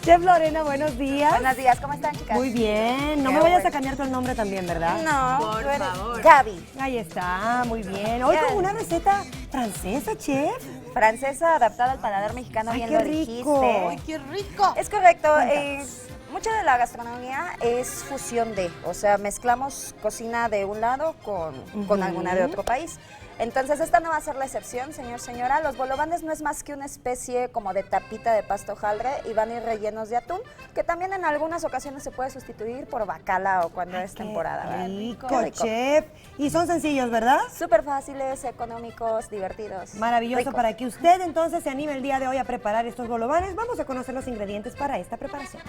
Chef Lorena, buenos días. Buenos días, ¿cómo están, chicas? Muy bien. No me vayas a cambiar tu nombre también, ¿verdad? No, Por favor. Gaby. Ahí está, muy bien. Hoy con una receta francesa, chef. Francesa adaptada al paladar mexicano, Ay, bien qué lo rico. dijiste. ¡Ay, qué rico! Es correcto. Cuéntanos. Mucha de la gastronomía es fusión de, o sea, mezclamos cocina de un lado con alguna de otro país. Entonces, esta no va a ser la excepción, señor, señora. Los bolovanes no es más que una especie como de tapita de pasta hojaldre y van a ir rellenos de atún, que también en algunas ocasiones se puede sustituir por bacalao cuando es temporada, ¿verdad? Rico, Qué rico. chef. Y son sencillos, ¿verdad? Súper fáciles, económicos, divertidos. Maravilloso ricos. para que usted entonces se anime el día de hoy a preparar estos bolovanes. Vamos a conocer los ingredientes para esta preparación.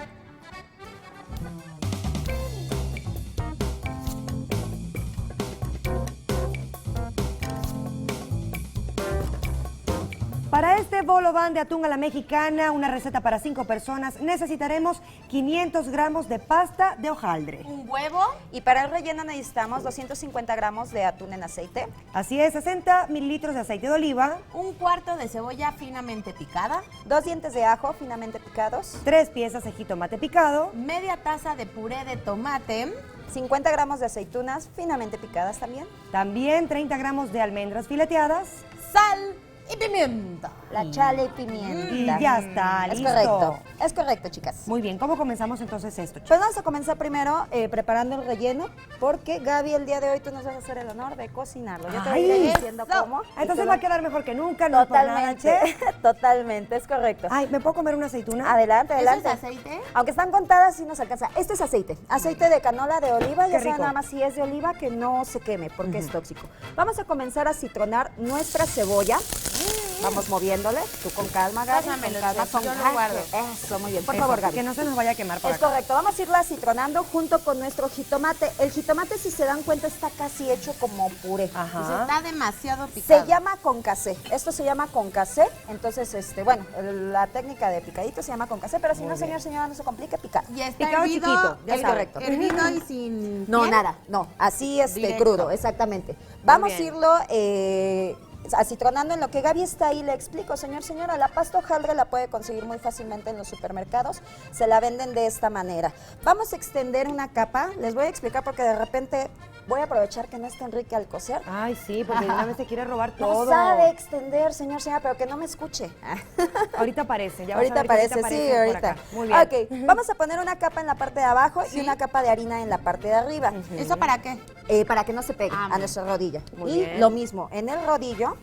Para este bolován de atún a la mexicana, una receta para 5 personas, necesitaremos 500 gramos de pasta de hojaldre. Un huevo, Y para el relleno necesitamos 250 gramos de atún en aceite, Así es, 60 mililitros de aceite de oliva, un cuarto de cebolla finamente picada, 2 dientes de ajo finamente picados, 3 piezas de jitomate picado, media taza de puré de tomate, 50 gramos de aceitunas finamente picadas también, también 30 gramos de almendras fileteadas sal y pimienta. la chale y pimienta. y ya está, Es listo. correcto, chicas. Muy bien, ¿cómo comenzamos entonces esto, chef? Pues vamos a comenzar primero preparando el relleno, porque Gaby, el día de hoy tú nos vas a hacer el honor de cocinarlo. Yo te Ay, iré diciendo eso. cómo. y Entonces tú va a lo- quedar mejor que nunca, no es por nada, Totalmente, chef. totalmente, es correcto. Ay, ¿me puedo comer una aceituna? Adelante, ¿Eso es adelante. aceite? Aunque están contadas, sí nos alcanza. Esto es aceite de canola, de oliva, ya Qué sea rico. nada más si es de oliva, que no se queme, porque es tóxico. Vamos a comenzar a citronar nuestra cebolla. Vamos moviéndole, tú con calma, Gaby, Pásamelo, con calma, chef, con yo lo calma. guardo. Eso, muy bien, por Eso, favor, Gaby. que no se nos vaya a quemar por Es acá. correcto, vamos a irla citronando junto con nuestro jitomate. El jitomate, si se dan cuenta, está casi hecho como puré. Pues Ajá. está demasiado picado. Se llama concassé. Esto se llama concassé. Entonces, bueno, la técnica de picadito se llama concassé, pero si no, señor, señora, no se complique, picar. Y está Picado hervido, chiquito, ya es sabe. correcto. hervido y sin No, piel. nada, no. Así Directo. crudo, exactamente. Vamos a bien. irlo acitronando en lo que Gaby está ahí. Le explico, señor, señora, la pasta hojaldre la puede conseguir muy fácilmente en los supermercados. Se la venden de esta manera. Vamos a extender una capa. Les voy a explicar porque de repente voy a aprovechar que no está Enrique al coser. Ay, sí, porque de una vez te quiere robar No todo. sabe extender, señor, señora, pero que no me escuche. Ahorita aparece, ya vas a Ahorita ver que aparece, ahorita sí, por ahorita. acá. Muy bien. Ok, vamos a poner una capa en la parte de abajo y una capa de harina en la parte de arriba. ¿Eso para qué? Para que no se pegue Ah, a muy nuestra rodilla. Muy Y bien. lo mismo, en el rodillo,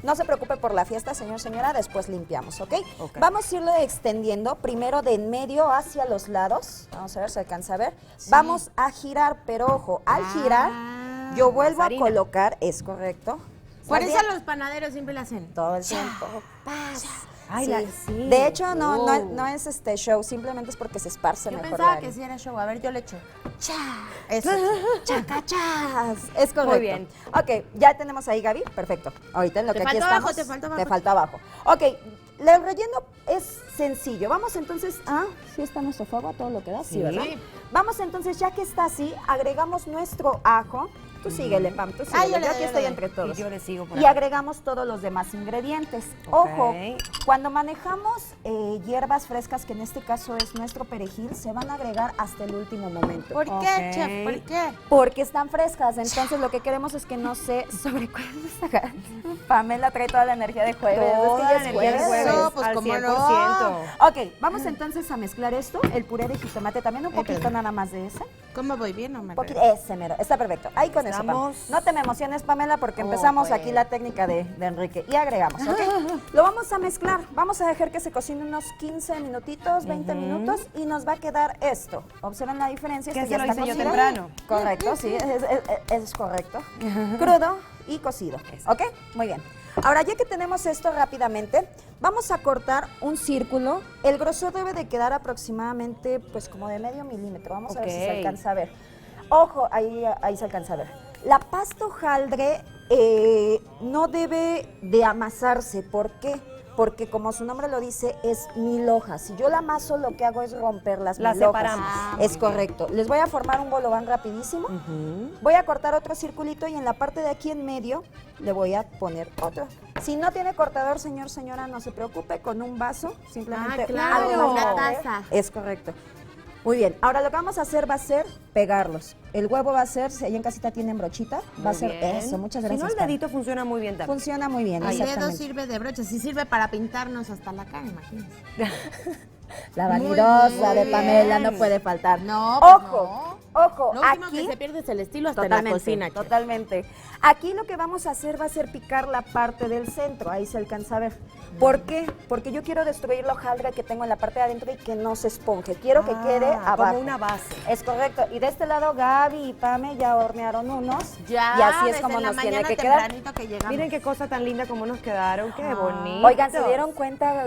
no se preocupe por la fiesta, señor, señora, después limpiamos, ¿ok? Ok. Vamos a irlo extendiendo, primero de en medio hacia los lados. Vamos a ver si alcanza a ver. Vamos a girar, pero ojo, al girar, yo vuelvo a harina. colocar, es correcto. Por ¿Está eso bien? los panaderos siempre lo hacen. Todo el tiempo. Paz. Ay, sí. De hecho, no, Oh. no es show, simplemente es porque se esparce Yo mejor pensaba la que harina. sí era show. A ver, yo le echo. Eso. Chacachas. Es correcto. Muy bien. Ok, ya tenemos ahí, Gaby. Perfecto. Ahorita en lo Te que aquí faltó estamos. abajo, te faltó abajo. Te falta abajo. Ok, el relleno es sencillo. Vamos entonces a... ¿Sí está nuestro fuego a todo lo que da? Sí, Sí. ¿verdad? Vamos entonces, ya que está así, agregamos nuestro ajo. Tú síguele, Pam, tú síguele. yo le Yo doy, aquí yo estoy le entre doy. todos. Y yo le sigo por Y acá. agregamos todos los demás ingredientes. Ok. Ojo, cuando manejamos hierbas frescas, que en este caso es nuestro perejil, se van a agregar hasta el último momento. ¿Por qué, Ok. chef? ¿Por qué? Porque están frescas, entonces lo que queremos es que no se sobrecuezan. Pamela trae toda la energía de jueves. Toda es que ya la es energía de jueves. jueves, Eso, pues, al ¿cómo 100%. Ok, vamos entonces a mezclar esto, el puré de jitomate, también un poquito perdón. nada más de ese. ¿Cómo voy bien o mal? Ese mero, está perfecto. Ahí con eso, Pam. Estamos. No te me emociones, Pamela, porque empezamos pues. aquí la técnica de Enrique. Y agregamos, ¿ok? Lo vamos a mezclar. Vamos a dejar que se cocine unos 15 minutitos, 20 minutos y nos va a quedar esto. Observen la diferencia. Que esto se ya lo está hice yo cocido. temprano. Correcto, sí, es correcto. Crudo y cocido, ¿ok? Muy bien. Ahora, ya que tenemos esto rápidamente, vamos a cortar un círculo. El grosor debe de quedar aproximadamente, pues, como de medio milímetro. Vamos a ver si se Ok. alcanza a ver. Ojo, ahí se alcanza a ver. La pasta hojaldre no debe de amasarse. ¿Por qué? Porque como su nombre lo dice, es 1000 hojas. Si yo la amaso, lo que hago es romper las 1000 hojas. separamos. Es correcto. Les voy a formar un bolobán rapidísimo. Voy a cortar otro circulito y en la parte de aquí en medio le voy a poner otro. Si no tiene cortador, señor, señora, no se preocupe, con un vaso, simplemente claro, algo una de- taza. Es correcto. Muy bien, ahora lo que vamos a hacer va a ser pegarlos. El huevo va a ser, si ahí en casita tienen brochita, va a Muy ser bien. eso, muchas Si gracias. no, el Pam. dedito funciona muy bien también. Funciona muy bien, El dedo exactamente. sirve de brocha, sí sirve para pintarnos hasta la cara, imagínense. La Muy vanidosa bien. de Pamela no puede faltar. No, pues Ojo, ojo, Lo último aquí... que se pierde es el estilo hasta en la Totalmente, cocina, chef. totalmente. Aquí lo que vamos a hacer va a ser picar la parte del centro, ahí se alcanza a ver. ¿Por qué? Porque yo quiero destruir la hojaldre que tengo en la parte de adentro y que no se esponje. Quiero que quede abajo. Como una base. Es correcto. Y de este lado Gaby y Pame ya hornearon unos. Ya, y así es desde como la nos tiene mañana que quedar. tempranito que llegamos. Miren qué cosa tan linda como nos quedaron. Qué bonito. Oigan, ¿se dieron cuenta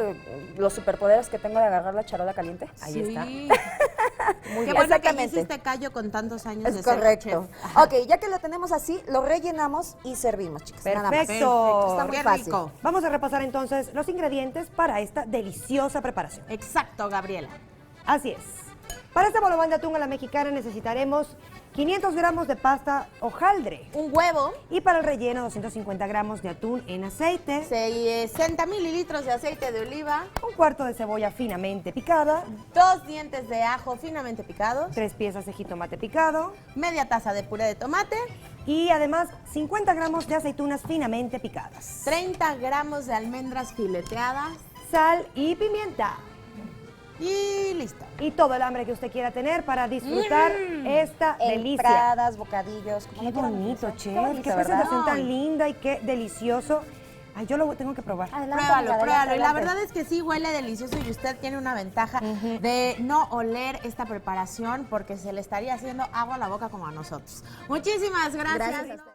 los superpoderes que tengo de agarrar la charola caliente? Ahí está. Muy Qué bueno que Exactamente. hiciste callo con tantos años de Es ser correcto. chef. Ok, ya que lo tenemos así, lo rellenamos y servimos, chicas. nada más. Perfecto. Está muy Qué fácil. rico. Vamos a repasar entonces los ingredientes para esta deliciosa preparación. Exacto, Gabriela. Así es. Para este bolobán de atún a la mexicana necesitaremos 500 gramos de pasta hojaldre. Un huevo, Y para el relleno, 250 gramos de atún en aceite, 60 mililitros de aceite de oliva, un cuarto de cebolla finamente picada, 2 dientes de ajo finamente picados, 3 piezas de jitomate picado media taza de puré de tomate, y además 50 gramos de aceitunas finamente picadas, 30 gramos de almendras fileteadas sal y pimienta. y listo. Y todo el hambre que usted quiera tener para disfrutar esta delicia. Entradas, bocadillos. como Qué lo quieran bonito, utilizar. chef. Qué bonito, Qué ¿verdad? presentación tan linda y qué delicioso. Ay, yo lo tengo que probar. Adelante, Pruébalo, amiga, pruébalo. adelante, Y la adelante. verdad es que sí huele delicioso y usted tiene una ventaja de no oler esta preparación porque se le estaría haciendo agua a la boca como a nosotros. Muchísimas gracias. Gracias a usted.